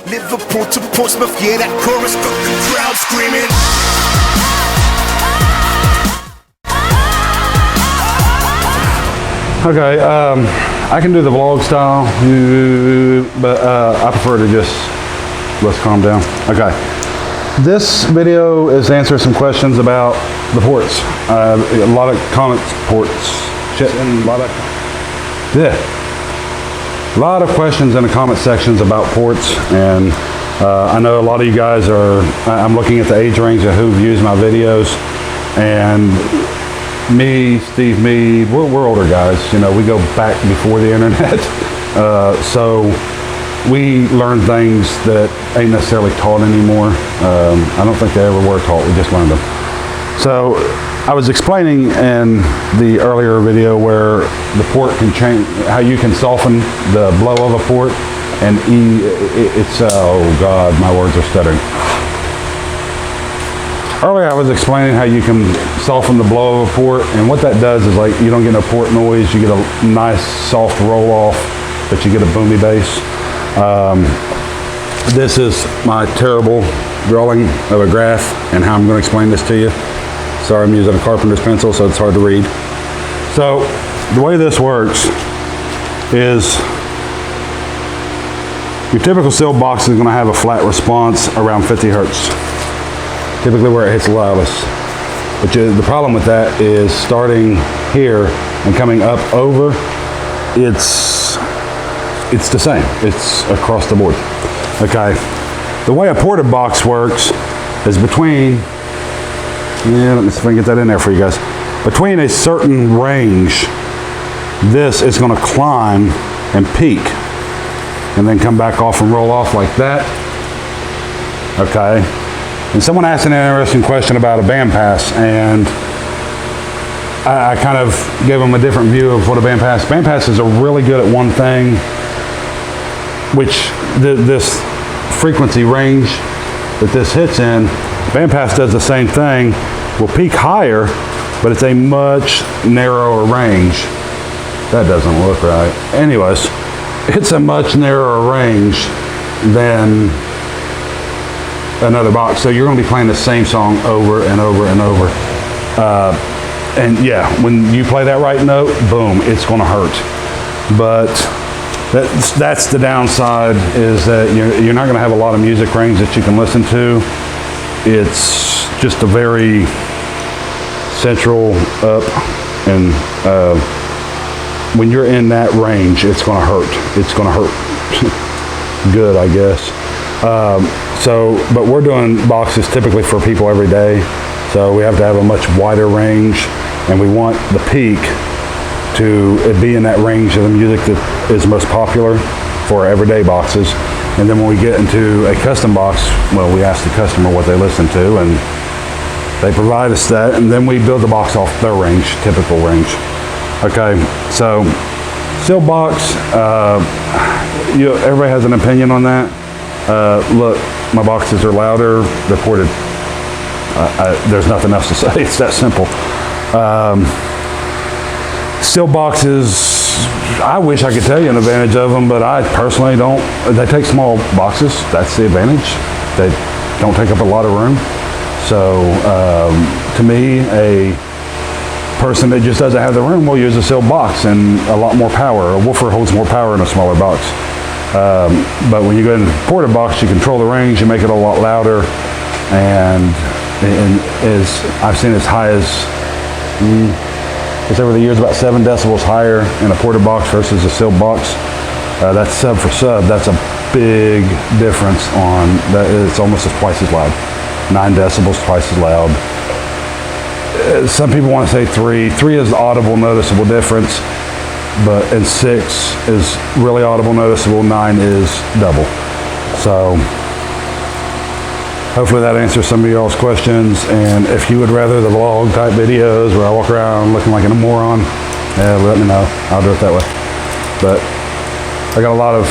Liverpool to Portsmouth, yeah, that chorus got the crowd screaming. Okay, I can do the vlog style, but I prefer to just, let's calm down. Okay, this video is to answer some questions about the ports. A lot of comments, ports, shit, and a lot of questions in the comment sections about ports, and I know a lot of you guys are, I'm looking at the age range of who views my videos, and me, Steve, we're older guys, you know, we go back before the internet, so we learn things that ain't necessarily taught anymore. I don't think they ever were taught, we just learned them. So I was explaining in the earlier video where the port can change, how you can soften the blow of a port, and it's, oh God, my words are stuttering. Earlier I was explaining how you can soften the blow of a port, and what that does is, like, you don't get no port noise, you get a nice soft roll off, but you get a boomy bass. This is my terrible drawing of a graph and how I'm going to explain this to you. Sorry, I'm using a carpenter's pencil, so it's hard to read. So the way this works is your typical steel box is going to have a flat response around 50 hertz. Typically where it hits the loudest. But the problem with that is starting here and coming up over, it's the same. It's across the board. Okay. The way a ported box works is between, yeah, let me see if I can get that in there for you guys. Between a certain range, this is going to climb and peak and then come back off and roll off like that. Okay. And someone asked an interesting question about a bandpass, and I kind of gave them a different view of what a bandpass. Bandpasses are really good at one thing, which this frequency range that this hits in, bandpass does the same thing, will peak higher, but it's a much narrower range. That doesn't look right. Anyways, it's a much narrower range than another box, so you're going to be playing the same song over and over and over. And yeah, when you play that right note, boom, it's going to hurt. But that's the downside, is that you're not going to have a lot of music range that you can listen to. It's just a very central up, and when you're in that range, it's going to hurt. It's going to hurt good, I guess. But we're doing boxes typically for people every day, so we have to have a much wider range, and we want the peak to be in that range of the music that is most popular for our everyday boxes. And then when we get into a custom box, well, we ask the customer what they listen to, and they provide us that, and then we build the box off their range, typical range. Okay, so steel box, everybody has an opinion on that. Look, my boxes are louder, they're ported. There's nothing else to say, it's that simple. Steel boxes, I wish I could tell you an advantage of them, but I personally don't. They take small boxes, that's the advantage. They don't take up a lot of room. So to me, a person that just doesn't have the room will use a steel box and a lot more power. A woofer holds more power in a smaller box. But when you go into the ported box, you control the range, you make it a lot louder, and I've seen as high as, it's over the years about 7 decibels higher in a ported box versus a steel box. That's sub for sub. That's a big difference on that. It's almost twice as loud. 9 decibels, twice as loud. Some people want to say 3. 3 is audible, noticeable difference. And 6 is really audible, noticeable. 9 is double. So hopefully that answers some of y'all's questions. And if you would rather the vlog type videos where I walk around looking like a moron, let me know. I'll do it that way. But I got a lot of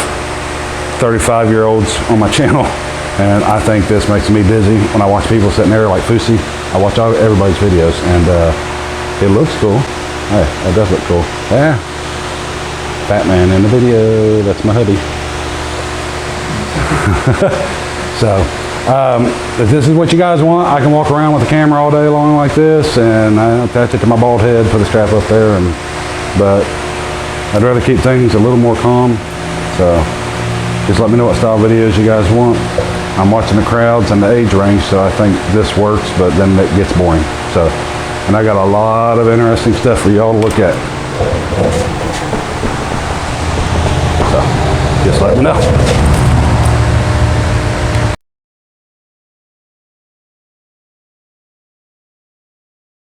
35-year-olds on my channel, and I think this makes me dizzy when I watch people sitting there like Fousey. I watch everybody's videos, and it looks cool. Hey, that does look cool. Yeah. Batman in the video, that's my hubby. So if this is what you guys want, I can walk around with the camera all day long like this, and I attach it to my bald head, put a strap up there, but I'd rather keep things a little more calm. So just let me know what style videos you guys want. I'm watching the crowds and the age range, so I think this works, but then it gets boring. So, and I got a lot of interesting stuff for y'all to look at. So just let me know.